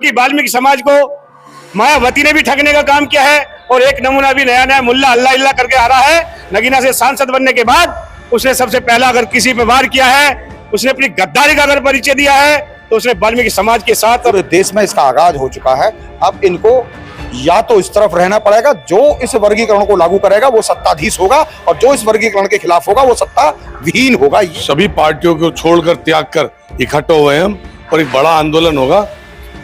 क्योंकि वाल्मीकि समाज को मायावती ने भी ठगने का काम किया है और एक नमूना भी नया मुल्ला अल्लाह इल्ला करके आ रहा है। नगीना से सांसद बनने के बाद उसने सबसे पहला अगर किसी पे वार किया है, उसने अपनी गद्दारी का अगर परिचय दिया है तो उसने वाल्मीकि समाज के साथ। और देश में इसका आगाज हो चुका है। अब इनको या तो इस तरफ रहना पड़ेगा, जो इस वर्गीकरण को लागू करेगा वो सत्ताधीश होगा और जो इस वर्गीकरण के खिलाफ होगा वो सत्ता विहीन होगा। सभी पार्टियों को छोड़कर त्याग कर इकट्ठे हुए हम और एक बड़ा आंदोलन होगा।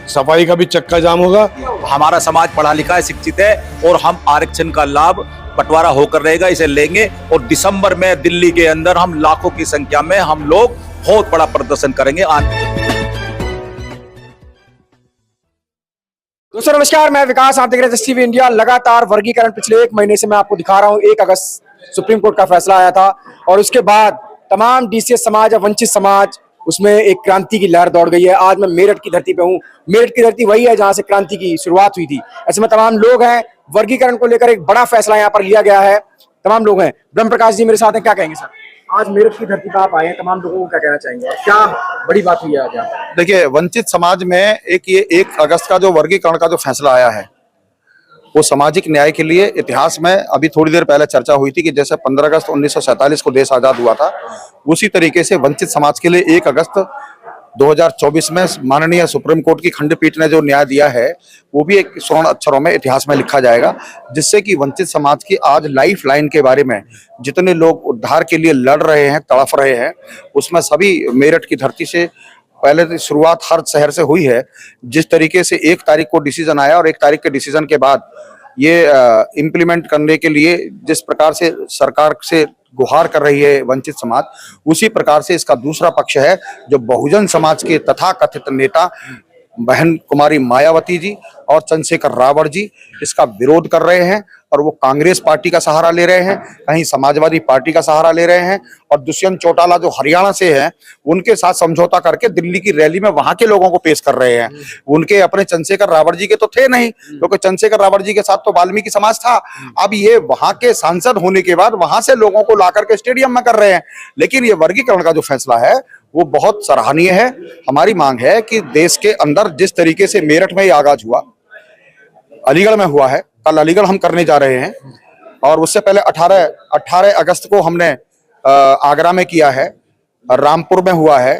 सफाई का भी चक्का जाम होगा। हमारा समाज पढ़ा लिखा है, शिक्षित है और हम आरक्षण का लाभ बंटवारा होकर रहेगा, इसे लेंगे और दिसंबर में दिल्ली के अंदर हम लाखों की संख्या में हम लोग बहुत बड़ा प्रदर्शन करेंगे। दोस्तों नमस्कार, मैं विकास, आप देख रहे हैं टीवी इंडिया। लगातार वर्गीकरण पिछले 1 महीने से मैं आपको दिखा रहा हूं। 1 अगस्त सुप्रीम कोर्ट का फैसला आया था और उसके बाद तमाम डीसीएस समाज या वंचित समाज उसमें एक क्रांति की लहर दौड़ गई है। आज मैं मेरठ की धरती पे हूँ। मेरठ की धरती वही है जहां से क्रांति की शुरुआत हुई थी। ऐसे में तमाम लोग हैं। वर्गीकरण को लेकर एक बड़ा फैसला यहाँ पर लिया गया है। तमाम लोग हैं। ब्रह्म प्रकाश जी मेरे साथ हैं। क्या कहेंगे सर, आज मेरठ की धरती पर आप आए हैं, तमाम लोगों को क्या कहना चाहेंगे, क्या बड़ी बात हुई है आज यहाँ? देखिए, वंचित समाज में ये 1 अगस्त का जो वर्गीकरण का जो फैसला आया है वो सामाजिक न्याय के लिए इतिहास में अभी थोड़ी देर पहले चर्चा हुई थी कि जैसे 15 अगस्त 1947 को देश आजाद हुआ था, उसी तरीके से वंचित समाज के लिए 1 अगस्त 2024 में माननीय सुप्रीम कोर्ट की खंडपीठ ने जो न्याय दिया है वो भी एक स्वर्ण अक्षरों में इतिहास में लिखा जाएगा, जिससे कि वंचित समाज की आज लाइफ लाइन के बारे में जितने लोग उद्धार के लिए लड़ रहे हैं, तड़फ रहे हैं, उसमें सभी मेरठ की धरती से पहले तो शुरुआत हर शहर से हुई है। जिस तरीके से 1 तारीख को डिसीजन आया और 1 तारीख के डिसीजन के बाद ये इम्प्लीमेंट करने के लिए जिस प्रकार से सरकार से गुहार कर रही है वंचित समाज, उसी प्रकार से इसका दूसरा पक्ष है जो बहुजन समाज के तथाकथित नेता बहन कुमारी मायावती जी और चंद्रशेखर रावण जी इसका विरोध कर रहे हैं और वो कांग्रेस पार्टी का सहारा ले रहे हैं, कहीं समाजवादी पार्टी का सहारा ले रहे हैं और दुष्यंत चौटाला जो हरियाणा से हैं उनके साथ समझौता करके दिल्ली की रैली में वहां के लोगों को पेश कर रहे हैं। उनके अपने चंद्रशेखर रावण जी के तो थे नहीं, क्योंकि चंद्रशेखर रावण जी के साथ तो वाल्मीकि समाज था। अब ये वहां के सांसद होने के बाद वहां से लोगों को ला करके स्टेडियम में कर रहे हैं। लेकिन ये वर्गीकरण का जो फैसला है वो बहुत सराहनीय है। हमारी मांग है कि देश के अंदर जिस तरीके से मेरठ में ये आगाज हुआ, अलीगढ़ में हुआ है, कल अलीगढ़ हम करने जा रहे हैं और उससे पहले 18 अगस्त को हमने आगरा में किया है, रामपुर में हुआ है,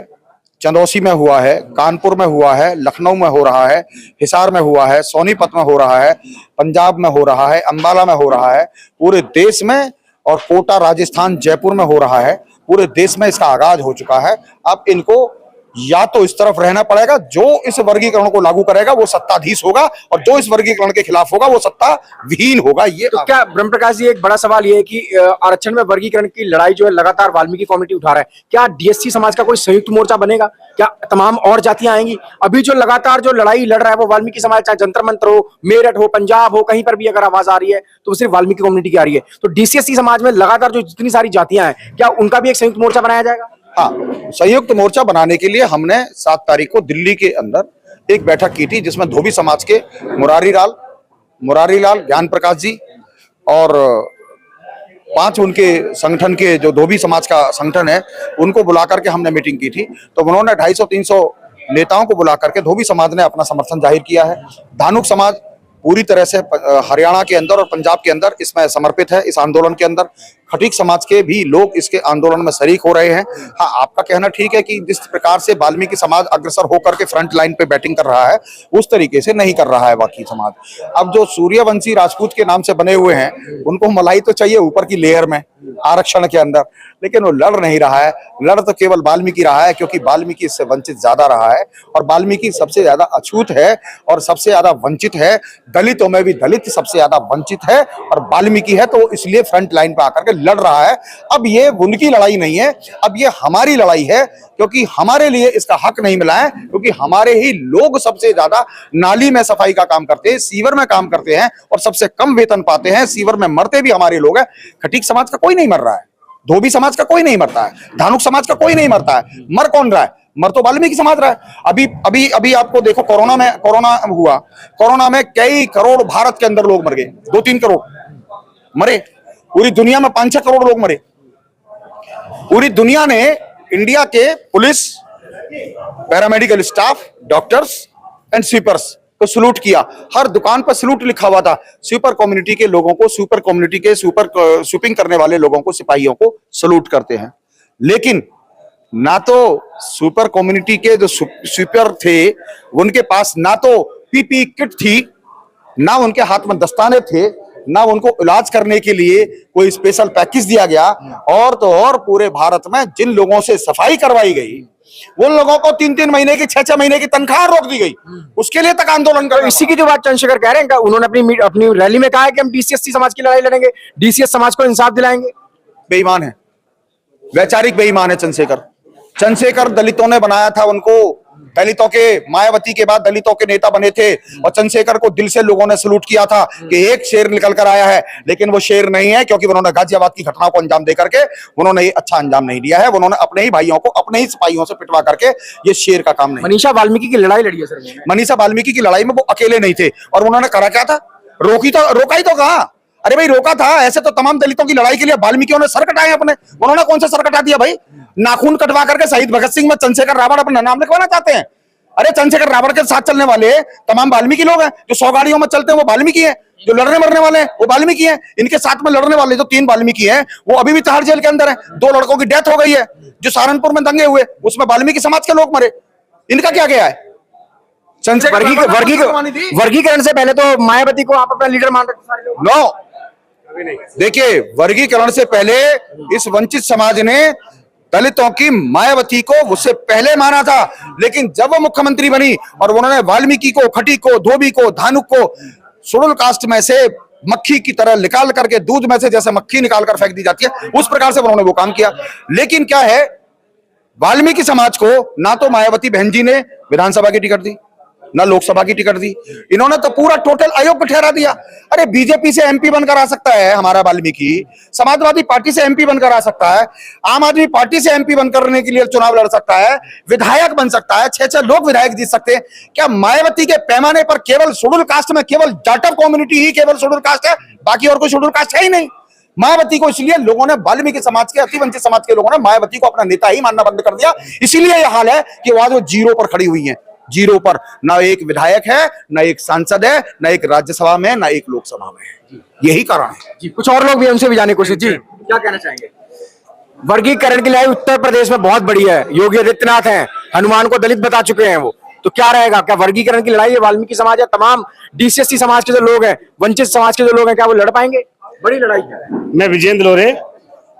चंदौसी में हुआ है, कानपुर में हुआ है, लखनऊ में हो रहा है, हिसार में हुआ है, सोनीपत में हो रहा है, पंजाब में हो रहा है, अंबाला में हो रहा है, पूरे देश में, और कोटा राजस्थान जयपुर में हो रहा है। पूरे देश में इसका आगाज हो चुका है। अब इनको या तो इस तरफ रहना पड़ेगा, जो इस वर्गीकरण को लागू करेगा वो सत्ताधीश होगा और जो इस वर्गीकरण के खिलाफ होगा वो सत्ता विहीन होगा। ये तो क्या ब्रह्म प्रकाश जी, एक बड़ा सवाल ये है कि आरक्षण में वर्गीकरण की लड़ाई जो है लगातार वाल्मीकि कम्युनिटी उठा रहा है, क्या डीएससी समाज का कोई संयुक्त मोर्चा बनेगा? क्या तमाम और जातियां आएंगी? अभी जो लगातार जो लड़ाई लड़ रहा है वो वाल्मीकि समाज, चाहे जंतर मंतर हो, मेरठ हो, पंजाब हो, कहीं पर भी अगर आवाज आ रही है तो वो सिर्फ वाल्मीकि कम्युनिटी की आ रही है। तो डीसीएससी समाज में लगातार जो जितनी सारी जातियां हैं, क्या उनका भी एक संयुक्त मोर्चा बनाया जाएगा? हाँ, संयुक्त मोर्चा बनाने के लिए हमने 7 तारीख को दिल्ली के अंदर एक बैठक की थी, जिसमें धोबी समाज के मुरारी लाल ज्ञान प्रकाश जी और 5 उनके संगठन के जो धोबी समाज का संगठन है उनको बुला करके हमने मीटिंग की थी। तो उन्होंने 250-300 नेताओं को बुला करके धोबी समाज ने अपना समर्थन जाहिर किया है। धानुक समाज पूरी तरह से हरियाणा के अंदर और पंजाब के अंदर इसमें समर्पित है। इस आंदोलन के अंदर खटीक समाज के भी लोग इसके आंदोलन में शरीक हो रहे हैं। हाँ, आपका कहना ठीक है कि जिस प्रकार से वाल्मीकि समाज अग्रसर होकर के फ्रंट लाइन पे बैटिंग कर रहा है उस तरीके से नहीं कर रहा है बाकी समाज। अब जो सूर्यवंशी राजपूत के नाम से बने हुए हैं उनको मलाई तो चाहिए ऊपर की लेयर में आरक्षण के अंदर, लेकिन वो लड़ नहीं रहा है। लड़ तो केवल वाल्मीकि रहा है, क्योंकि वाल्मीकि इससे वंचित ज्यादा रहा है और वाल्मीकि सबसे ज्यादा अछूत है और सबसे ज्यादा वंचित है। दलितों में भी दलित सबसे ज्यादा वंचित है और वाल्मीकि है, तो इसलिए फ्रंट लाइन पे आकर के लड़ रहा है। अब ये उनकी लड़ाई नहीं है, अब ये हमारी लड़ाई है, क्योंकि हमारे लिए इसका हक नहीं मिला है, क्योंकि हमारे ही लोग सबसे ज्यादा नाली में सफाई का काम करते हैं, सीवर में काम करते हैं और सबसे कम वेतन पाते हैं। सीवर में मरते भी हमारे लोग हैं। खटीक समाज का कोई नहीं मर रहा है, धोबी समाज का कोई नहीं मरता है, धानुक समाज का कोई नहीं मरता है। मर कौन रहा है? मर तो वाल्मीकि समाज रहा है। अभी आपको देखो, कोरोना हुआ, कोरोना में कई करोड़ भारत के अंदर लोग मर गए, 2-3 करोड़ मरे। पूरी दुनिया में 5-6 करोड़ लोग मरे। पूरी दुनिया ने, इंडिया के police, paramedical staff, doctors, and sweepers को सलूट किया। हर दुकान पर सलूट लिखा हुआ था। स्वीपर कम्युनिटी के लोगों को, स्वीपर कम्युनिटी के स्वीपिंग करने वाले लोगों को, सिपाहियों को सलूट करते हैं। लेकिन ना तो स्वीपर कम्युनिटी के जो स्वीपर थे उनके पास ना तो पीपी किट थी, ना उनके हाथ में दस्ताने थे, ना उनको इलाज करने के लिए कोई स्पेशल पैकेज दिया गया। और तो और पूरे भारत में जिन लोगों से सफाई करवाई गई उन लोगों को 3-3 महीने की, 6-6 महीने की तनख्वाह रोक दी गई। उसके लिए तक आंदोलन कर, इसी की जो बात चंद्रशेखर कह रहे हैं, उन्होंने अपनी रैली में कहा है कि हम डीसीएस समाज की लड़ाई लड़ेंगे, डीसीएस समाज को इंसाफ दिलाएंगे। बेईमान है, वैचारिक बेईमान है चंद्रशेखर। चंद्रशेखर दलितों ने बनाया था उनको, दलितों के, मायावती के बाद दलितों के नेता बने थे और चंद्रशेखर को दिल से लोगों ने सलूट किया था कि एक शेर निकल कर आया है। लेकिन वो शेर नहीं है, क्योंकि उन्होंने गाजियाबाद की घटनाओं को अंजाम दे करके उन्होंने ये अच्छा अंजाम नहीं दिया है। उन्होंने अपने ही भाइयों को, अपने ही सिपाहियों से पिटवा करके ये शेर का काम नहीं। मनीषा वाल्मीकि की लड़ाई लड़ी है सर। मनीषा वाल्मीकि की लड़ाई में वो अकेले नहीं थे। और उन्होंने करा क्या था? रोका ही तो कहा। अरे भाई रोका था। ऐसे तो तमाम दलितों की लड़ाई के लिए वाल्मीकियों ने सर कटाए अपने। उन्होंने कौन सा सर कटा दिया भाई? नाखून कटवा करके शहीद भगत सिंह में चंद्रशेखर रावण अपना नाम लिखवाना चाहते हैं। अरे चंद्रशेखर रावण के साथ चलने वाले तमाम वाल्मीकि लोग हैं। जो 100 गाड़ियों में चलते हैं वो वाल्मीकि हैं। जो लड़ने मरने वाले हैं वो वाल्मीकि हैं। इनके साथ में लड़ने वाले जो 3 वाल्मीकि हैं वो अभी भी तिहाड़ जेल के अंदर है। 2 लड़कों की डेथ हो गई है। जो सहारनपुर में दंगे हुए उसमें वाल्मीकि समाज के लोग मरे। इनका क्या गया है? वर्गीकरण से पहले तो मायावती को आप अपना लीडर मान रहे थे सारे लोग। नो, देखिए, वर्गीकरण से पहले इस वंचित समाज ने दलितों की मायावती को उससे पहले माना था। लेकिन जब वो मुख्यमंत्री बनी और उन्होंने वाल्मीकि को, खटी को, धोबी को, धानुक को शेड्यूल कास्ट में से मक्खी की तरह निकाल करके, दूध में से जैसे मक्खी निकाल कर फेंक दी जाती है, उस प्रकार से उन्होंने वो काम किया। लेकिन क्या है, वाल्मीकि समाज को ना तो मायावती बहन जी ने विधानसभा की टिकट दी, ना लोकसभा की टिकट दी। इन्होंने तो पूरा टोटल अयोग्य ठहरा दिया। अरे बीजेपी से एमपी बनकर आ सकता है हमारा वाल्मीकि, समाजवादी पार्टी से एमपी बनकर आ सकता है, आम आदमी पार्टी से एमपी बनकर के लिए चुनाव लड़ सकता है, विधायक बन सकता है, 6-6 लोग विधायक जीत सकते हैं। क्या मायावती के पैमाने पर केवल शेड्यूल कास्ट में केवल जाटव कम्युनिटी ही केवल शेड्यूल कास्ट है, बाकी और कोई शेड्यूल कास्ट है ही नहीं? मायावती को इसलिए लोगों ने, वाल्मीकि समाज के, अतिवंचित समाज के लोगों ने मायावती को अपना नेता ही मानना बंद कर दिया। इसीलिए यह हाल है कि वो आज वो जीरो पर खड़ी हुई है। जीरो पर, ना एक विधायक है, ना एक सांसद है, ना एक राज्यसभा में, ना एक लोकसभा में है। यही कारण है जी। कुछ और लोग भी हमसे भी जाने की कोशिश। जी, क्या कहना चाहेंगे? वर्गीकरण की लड़ाई उत्तर प्रदेश में बहुत बड़ी है। योगी आदित्यनाथ हैं, हनुमान को दलित बता चुके हैं वो। तो क्या रहेगा? क्या वर्गीकरण की लड़ाई है? वाल्मीकि समाज है, तमाम डीसीएससी समाज के जो लोग हैं, वंचित समाज के जो लोग हैं, क्या वो लड़ पाएंगे? बड़ी लड़ाई क्या है? मैं विजेंद्र लोरे,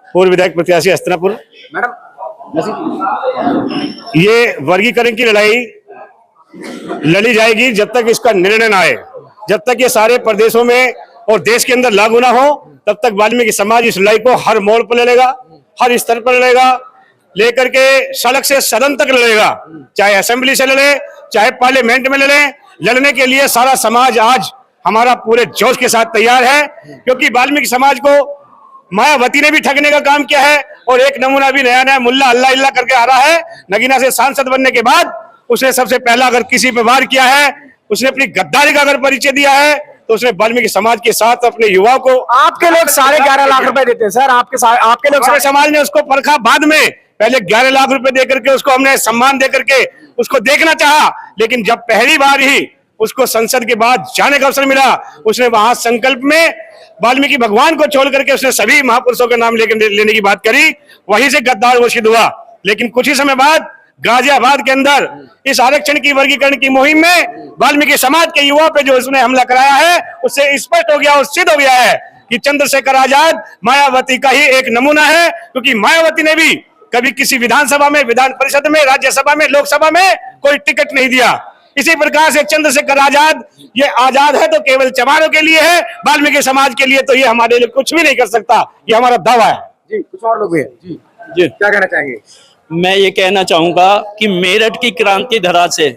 पूर्व विधायक प्रत्याशी हस्तिनापुर। मैडम, ये वर्गीकरण की लड़ाई लड़ी जाएगी जब तक इसका निर्णय ना आए, जब तक ये सारे प्रदेशों में और देश के अंदर लागू ना हो, तब तक वाल्मीकि समाज इस लड़ाई को हर मोड़ पर लड़ेगा, हर स्तर पर लड़ेगा, लेकर के सड़क से सदन तक लड़ेगा। चाहे असेंबली से लड़े, चाहे पार्लियामेंट में लड़े, लड़ने के लिए सारा समाज आज हमारा पूरे जोश के साथ तैयार है। क्योंकि वाल्मीकि समाज को मायावती ने भी ठगने का काम किया है और एक नमूना भी नया मुल्ला अल्लाह करके आ रहा है। नगीना से सांसद बनने के बाद उसने सबसे पहला अगर किसी पे वार किया है, उसने अपनी गद्दारी का अगर परिचय दिया है, तो उसने वाल्मीकि समाज के साथ अपने युवाओं को, आपके लोग 11.5 लाख रुपए देते हैं सर। आपके लोग सारे समाज ने उसको परखा बाद में। पहले 11 लाख रुपए देकर के उसको हमने सम्मान देकर के उसको देखना चाहा, लेकिन जब पहली बार ही उसको संसद के बाद जाने का अवसर मिला, उसने वहां संकल्प में वाल्मीकि भगवान को छोड़ करके उसने सभी महापुरुषों का नाम लेने की बात करी। वहीं से गद्दार घोषित हुआ। लेकिन कुछ ही समय बाद गाजियाबाद के अंदर इस आरक्षण की, वर्गीकरण की मुहिम में वाल्मीकि समाज के युवा पे जो उसने हमला कराया है, उससे स्पष्ट हो गया और सिद्ध हो गया है कि चंद्रशेखर आजाद मायावती का ही एक नमूना है। क्योंकि मायावती ने भी कभी किसी विधानसभा में, विधान परिषद में, राज्यसभा में, लोकसभा में कोई टिकट नहीं दिया। इसी प्रकार से चंद्रशेखर आजाद, ये आजाद है तो केवल चमारों के लिए है, वाल्मीकि समाज के लिए तो ये हमारे लिए कुछ भी नहीं कर सकता। ये हमारा दावा है। जी, कुछ और लोग भी हैं। जी, क्या कहना चाहेंगे? मैं ये कहना चाहूंगा कि मेरठ की क्रांति धरा से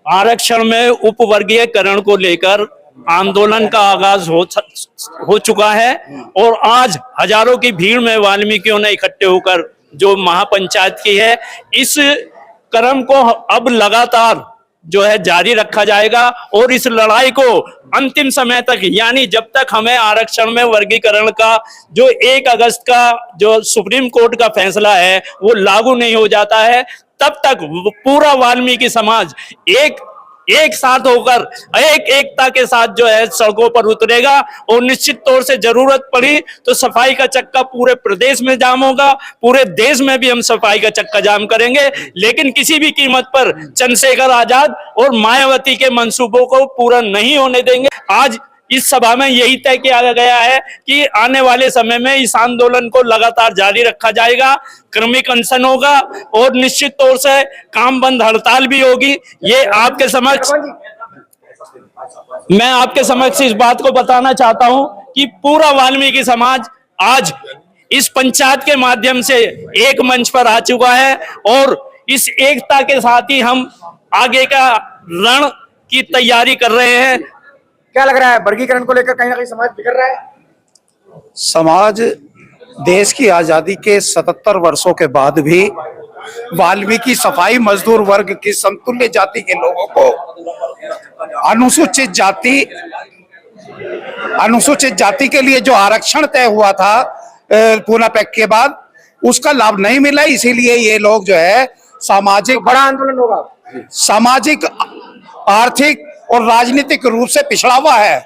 आरक्षण में उपवर्गीयकरण को लेकर आंदोलन का आगाज हो चुका है और आज हजारों की भीड़ में वाल्मीकियों ने इकट्ठे होकर जो महापंचायत की है, इस क्रम को अब लगातार जो है जारी रखा जाएगा और इस लड़ाई को अंतिम समय तक, यानी जब तक हमें आरक्षण में वर्गीकरण का जो 1 अगस्त का जो सुप्रीम कोर्ट का फैसला है वो लागू नहीं हो जाता है, तब तक पूरा वाल्मीकि समाज एक एक साथ होकर एक एकता के साथ जो है सड़कों पर उतरेगा और निश्चित तौर से जरूरत पड़ी तो सफाई का चक्का पूरे प्रदेश में जाम होगा, पूरे देश में भी हम सफाई का चक्का जाम करेंगे, लेकिन किसी भी कीमत पर चंद्रशेखर आजाद और मायावती के मंसूबों को पूरा नहीं होने देंगे। आज इस सभा में यही तय किया गया है कि आने वाले समय में इस आंदोलन को लगातार जारी रखा जाएगा, क्रमिक अनशन होगा और निश्चित तौर से काम बंद हड़ताल भी होगी। ये आपके समक्ष, मैं आपके समक्ष इस बात को बताना चाहता हूं कि पूरा वाल्मीकि समाज आज इस पंचायत के माध्यम से एक मंच पर आ चुका है और इस एकता के साथ ही हम आगे का रण की तैयारी कर रहे हैं। क्या लग रहा है वर्गीकरण को लेकर कहीं ना कहीं समाज बिगड़ रहा है? समाज देश की आजादी के 77 वर्षों के बाद भी वाल्मीकि सफाई मजदूर वर्ग की समतुल्य जाति के लोगों को अनुसूचित जाति के लिए जो आरक्षण तय हुआ था पूना पैक्ट के बाद, उसका लाभ नहीं मिला। इसीलिए ये लोग जो है सामाजिक बड़ा आंदोलन होगा, सामाजिक, आर्थिक और राजनीतिक रूप से पिछड़ा हुआ है।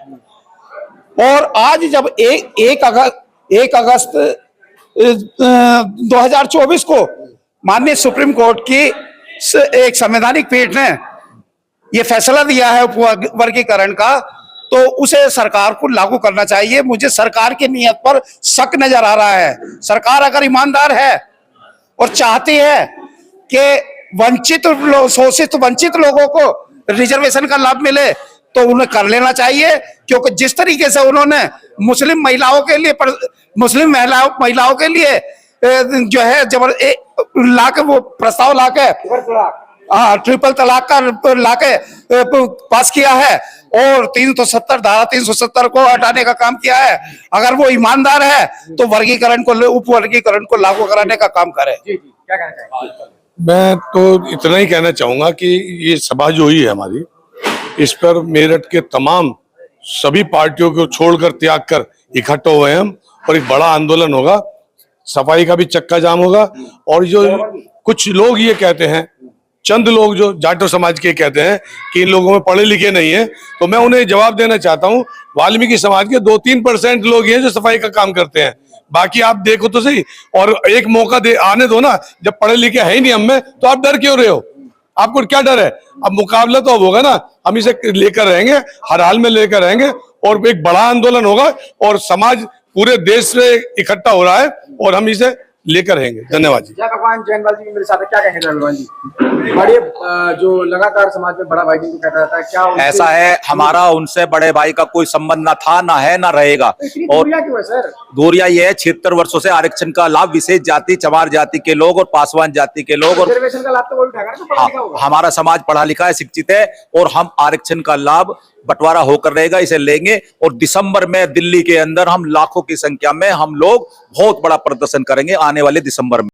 और आज जब 1 अगस्त 2024 को माननीय सुप्रीम कोर्ट की एक संवैधानिक पीठ ने यह फैसला दिया है वर्गीकरण का, तो उसे सरकार को लागू करना चाहिए। मुझे सरकार की नीयत पर शक नजर आ रहा है। सरकार अगर ईमानदार है और चाहती है कि शोषित वंचित लोगों को रिजर्वेशन का लाभ मिले तो उन्हें कर लेना चाहिए, क्योंकि जिस तरीके से उन्होंने मुस्लिम महिलाओं के लिए जो है लाके वो प्रस्ताव लाके ट्रिपल तलाक का लाके पास किया है और 370 धारा 370 को हटाने का काम किया है। अगर वो ईमानदार है तो वर्गीकरण को, उप वर्गीकरण को लागू कराने का काम करे। क्या कहना चाहिए? मैं तो इतना ही कहना चाहूंगा कि ये सभा जो हुई है हमारी, इस पर मेरठ के तमाम सभी पार्टियों को छोड़कर, त्याग कर इकट्ठे हुए हम और एक बड़ा आंदोलन होगा, सफाई का भी चक्का जाम होगा। और जो कुछ लोग ये कहते हैं, चंद लोग जो जाटो समाज के कहते हैं कि इन लोगों में पढ़े लिखे नहीं है, तो मैं उन्हें जवाब देना चाहता हूँ, वाल्मीकि समाज के 2-3% लोग हैं जो सफाई का काम करते हैं, बाकी आप देखो तो सही। और एक मौका आने दो ना, जब पढ़े लिखे है ही नहीं हम में, तो आप डर क्यों रहे हो? आपको क्या डर है? अब मुकाबला तो अब होगा ना, हम इसे लेकर रहेंगे, हर हाल में लेकर रहेंगे और एक बड़ा आंदोलन होगा और समाज पूरे देश से इकट्ठा हो रहा है और हम इसे लेकर रहेंगे। धन्यवाद जी। जय भगवान। जैनवाल जी भी मेरे साथ है, क्या कहेंगे भगवान जी? बड़े जो लगातार समाज में बड़ा भाई जी को कहता रहता है, क्या ऐसा है, हमारा उनसे बड़े भाई का कोई संबंध ना था, ना है, ना रहेगा। और क्यों है सर? दूरिया ये है, 76 वर्षों से आरक्षण का लाभ विशेष जाति, चमार जाति के लोग और पासवान जाति के लोग, और रिजर्वेशन का लाभ तो वो उठाएगा ना, पढ़ा लिखा होगा। हमारा समाज पढ़ा लिखा है, शिक्षित है और हम आरक्षण का लाभ बंटवारा होकर रहेगा, इसे लेंगे। और दिसंबर में दिल्ली के अंदर हम लाखों की संख्या में हम लोग बहुत बड़ा प्रदर्शन करेंगे आने वाले दिसंबर में।